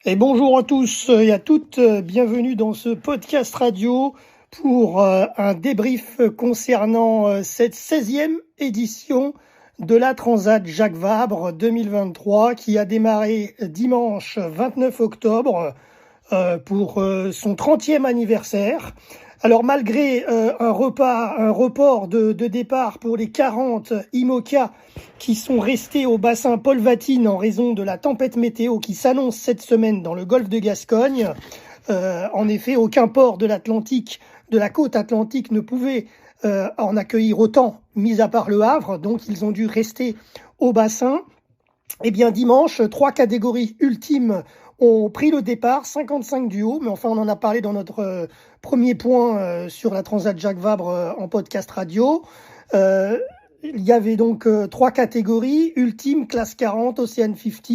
Et bonjour à tous et à toutes, bienvenue dans ce podcast radio pour un débrief concernant cette 16e édition de la Transat Jacques Vabre 2023 qui a démarré dimanche 29 octobre pour son 30e anniversaire. Alors malgré un report de départ pour les 40 IMOCA qui sont restés au bassin Paul Vatine en raison de la tempête météo qui s'annonce cette semaine dans le golfe de Gascogne, en effet aucun port de l'Atlantique, de la côte atlantique ne pouvait en accueillir autant, mis à part le Havre, donc ils ont dû rester au bassin. Eh bien dimanche, 3 catégories ultimes ont pris le départ, 55 du haut, mais enfin on en a parlé dans notre premier point sur la Transat Jacques Vabre en podcast radio. Il y avait donc 3 catégories, ultime, classe 40, Ocean 50.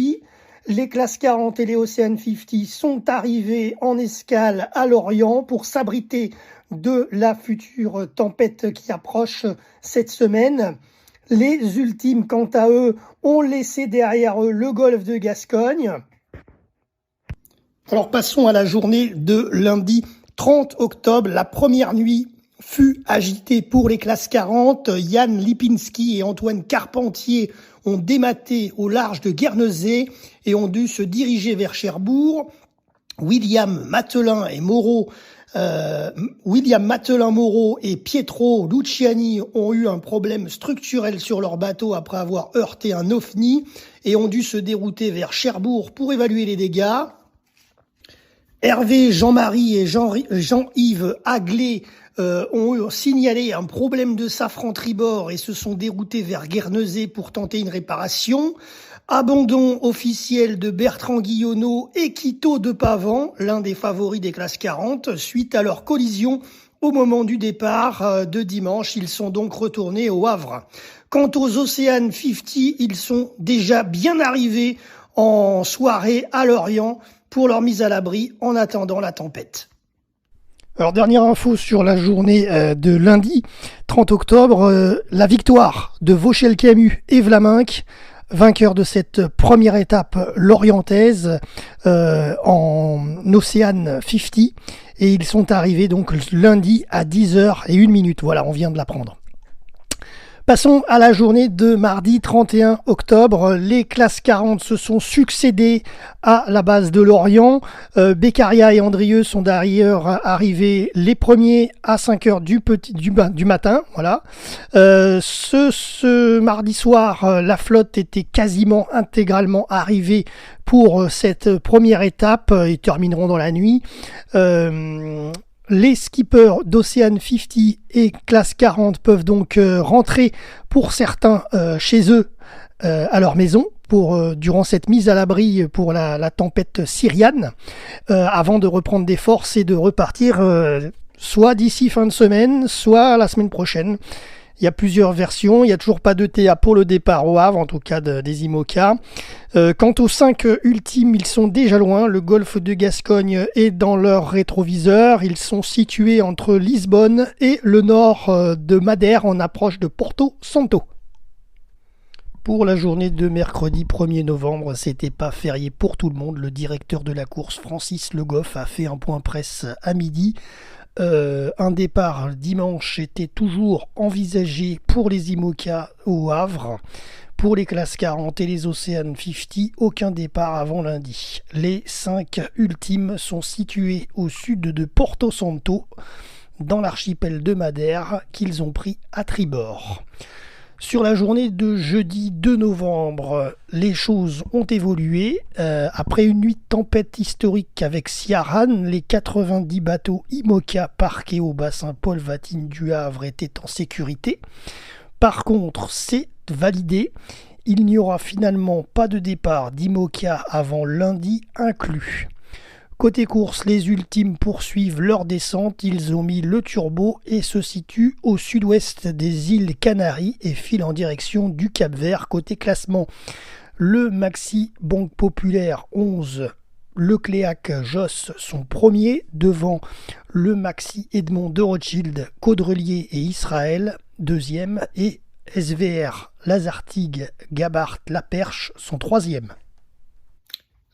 Les classes 40 et les Ocean 50 sont arrivés en escale à Lorient pour s'abriter de la future tempête qui approche cette semaine. Les ultimes, quant à eux, ont laissé derrière eux le golfe de Gascogne. Alors passons à la journée de lundi 30 octobre. La première nuit fut agitée pour les classes 40. Yann Lipinski et Antoine Carpentier ont dématé au large de Guernesey et ont dû se diriger vers Cherbourg. William Matelin, Moreau et Pietro Luciani ont eu un problème structurel sur leur bateau après avoir heurté un OVNI et ont dû se dérouter vers Cherbourg pour évaluer les dégâts. Hervé, Jean-Marie et Jean-Yves Aglet ont signalé un problème de safran tribord et se sont déroutés vers Guernesey pour tenter une réparation. Abandon officiel de Bertrand Guillonneau et Quito de Pavan, l'un des favoris des classes 40, suite à leur collision au moment du départ de dimanche. Ils sont donc retournés au Havre. Quant aux Ocean 50, ils sont déjà bien arrivés en soirée à Lorient pour leur mise à l'abri en attendant la tempête. Alors dernière info sur la journée de lundi 30 octobre, la victoire de Vauchel-Camus et Vlaminck, vainqueur de cette première étape lorientaise en Ocean 50, et ils sont arrivés donc lundi à 10h01. Voilà, on vient de l'apprendre. Passons à la journée de mardi 31 octobre. Les classes 40 se sont succédées à la base de Lorient. Beccaria et Andrieux sont d'ailleurs arrivés les premiers à 5h du matin. Voilà. Ce mardi soir, la flotte était quasiment intégralement arrivée pour cette première étape. Ils termineront dans la nuit. Les skippers d'Ocean 50 et classe 40 peuvent donc rentrer pour certains chez eux à leur maison durant cette mise à l'abri pour la tempête syriane avant de reprendre des forces et de repartir soit d'ici fin de semaine, soit la semaine prochaine. Il y a plusieurs versions, il n'y a toujours pas d'ETA pour le départ au Havre, en tout cas des IMOCA. Quant aux 5 ultimes, ils sont déjà loin. Le golfe de Gascogne est dans leur rétroviseur. Ils sont situés entre Lisbonne et le nord de Madère, en approche de Porto Santo. Pour la journée de mercredi 1er novembre, c'était pas férié pour tout le monde. Le directeur de la course, Francis Le Goff, a fait un point presse à midi. Un départ dimanche était toujours envisagé pour les IMOCA au Havre. Pour les classes 40 et les Ocean 50, aucun départ avant lundi. Les 5 ultimes sont situés au sud de Porto Santo, dans l'archipel de Madère, qu'ils ont pris à tribord. Sur la journée de jeudi 2 novembre, les choses ont évolué. Après une nuit de tempête historique avec Ciarán, les 90 bateaux IMOCA parqués au bassin Paul Vatine du Havre étaient en sécurité. Par contre, c'est validé. Il n'y aura finalement pas de départ d'IMOCA avant lundi inclus. Côté course, les ultimes poursuivent leur descente. Ils ont mis le turbo et se situent au sud-ouest des îles Canaries et filent en direction du Cap-Vert. Côté classement, le Maxi Banque Populaire 11, le Cléac Josse sont premiers devant le Maxi Edmond de Rothschild, Caudrelier et Israël, deuxième, et SVR Lazartigue, Gabart, La Perche sont troisième.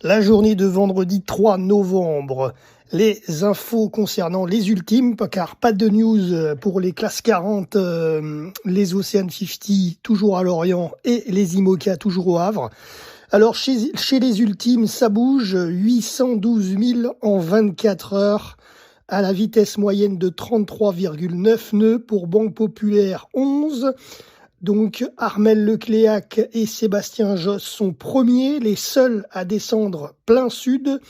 La journée de vendredi 3 novembre, les infos concernant les ultimes, car pas de news pour les classes 40, les Ocean 50 toujours à Lorient et les IMOCA toujours au Havre. Alors chez les ultimes, ça bouge, 812 000 en 24 heures, à la vitesse moyenne de 33,9 nœuds pour Banque Populaire 11. Donc Armel Lecléac et Sébastien Josse sont premiers, les seuls à descendre plein sud,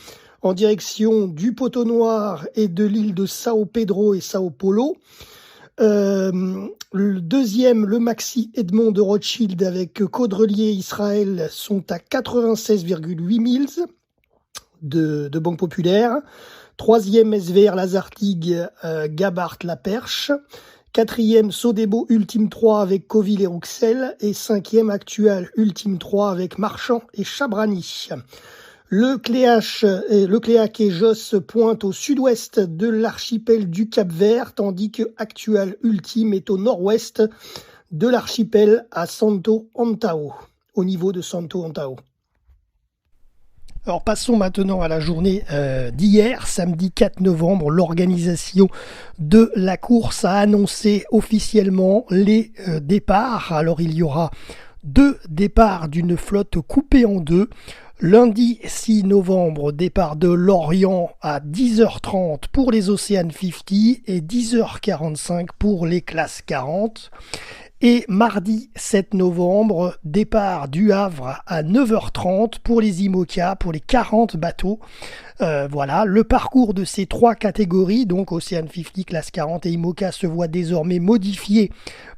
en direction du Poteau Noir et de l'île de Sao Pedro et Sao Paulo. Le deuxième, le Maxi Edmond de Rothschild avec Caudrelier Israël sont à 96,8 milles de Banque Populaire. Troisième, SVR Lazartigue, Gabart La Perche. Quatrième, Sodebo Ultime 3 avec Coville et Rouxel. Et cinquième, Actual Ultime 3 avec Marchand et Chabrani. Le Cléac et Josse pointent au sud-ouest de l'archipel du Cap-Vert, tandis que Actual Ultime est au nord-ouest de l'archipel à Santo Antão, au niveau de Santo Antão. Alors passons maintenant à la journée d'hier, samedi 4 novembre. L'organisation de la course a annoncé officiellement les départs. Alors il y aura 2 départs d'une flotte coupée en 2. Lundi 6 novembre, départ de Lorient à 10h30 pour les Ocean 50 et 10h45 pour les classes 40. Et mardi 7 novembre, départ du Havre à 9h30 pour les IMOCA, pour les 40 bateaux. Voilà, le parcours de ces 3 catégories, donc Ocean 50, classe 40 et IMOCA, se voit désormais modifié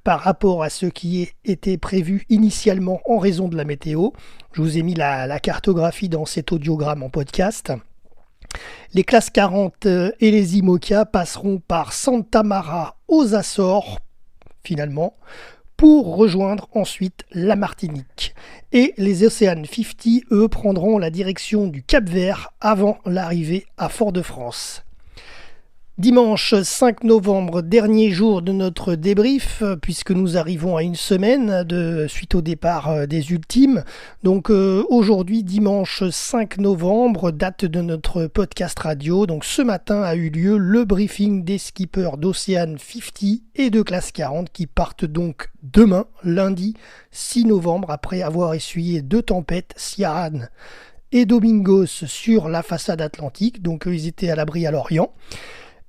par rapport à ce qui était prévu initialement en raison de la météo. Je vous ai mis la cartographie dans cet audiogramme en podcast. Les classes 40 et les IMOCA passeront par Santa Mara aux Açores, finalement, pour rejoindre ensuite la Martinique. Et les Ocean 50, eux, prendront la direction du Cap-Vert avant l'arrivée à Fort-de-France. Dimanche 5 novembre, dernier jour de notre débrief, puisque nous arrivons à une semaine suite au départ des ultimes. Donc aujourd'hui, dimanche 5 novembre, date de notre podcast radio. Donc ce matin a eu lieu le briefing des skippers d'Ocean 50 et de classe 40 qui partent donc demain, lundi 6 novembre, après avoir essuyé 2 tempêtes, Ciaran et Domingos, sur la façade atlantique. Donc ils étaient à l'abri à Lorient.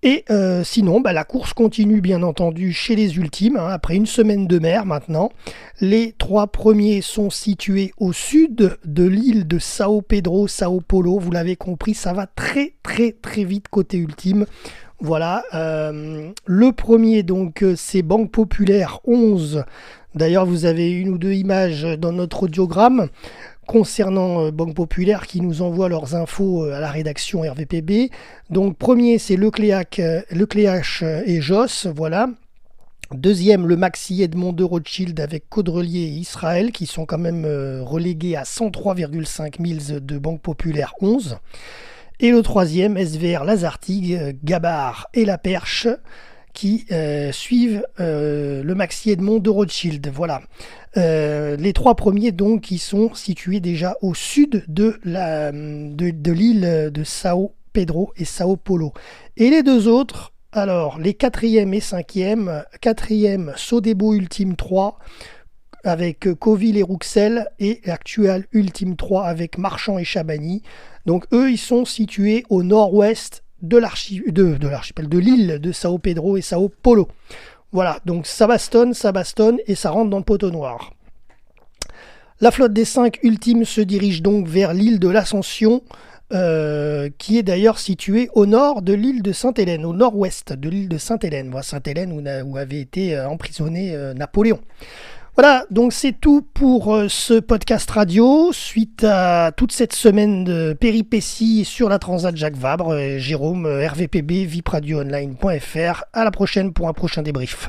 Et sinon, la course continue bien entendu chez les ultimes, après une semaine de mer maintenant. Les 3 premiers sont situés au sud de l'île de Sao Pedro, Sao Paulo. Vous l'avez compris, ça va très très très vite côté ultime. Voilà, le premier donc c'est Banque Populaire 11. D'ailleurs vous avez une ou deux images dans notre audiogramme concernant Banque Populaire qui nous envoie leurs infos à la rédaction RVPB. Donc premier c'est Lecléac et Josse, voilà. Deuxième, le Maxi Edmond de Rothschild avec Caudrelier et Israël qui sont quand même relégués à 103,5 milles de Banque Populaire 11. Et le troisième, SVR Lazartigue, Gabart et La Perche qui suivent le Maxi Edmond de Rothschild. Voilà. Les 3 premiers donc qui sont situés déjà au sud de l'île de Sao Pedro et Sao Paulo. Et les 2 autres, alors les 4e et 5e, 4e Sodebo Ultime 3 avec Coville et Rouxel et Actual Ultime 3 avec Marchand et Chabrani. Donc eux ils sont situés au nord-ouest de l'archipel de l'île de Sao Pedro et Sao Paulo. Voilà, donc ça bastonne et ça rentre dans le Poteau Noir. La flotte des 5 ultimes se dirige donc vers l'île de l'Ascension, qui est d'ailleurs située au nord de l'île de Sainte-Hélène, au nord-ouest de l'île de Sainte-Hélène. Voilà, Sainte-Hélène où avait été emprisonné Napoléon. Voilà, donc c'est tout pour ce podcast radio. Suite à toute cette semaine de péripéties sur la Transat Jacques Vabre, Jérôme, RVPB, vipradioonline.fr. À la prochaine pour un prochain débrief.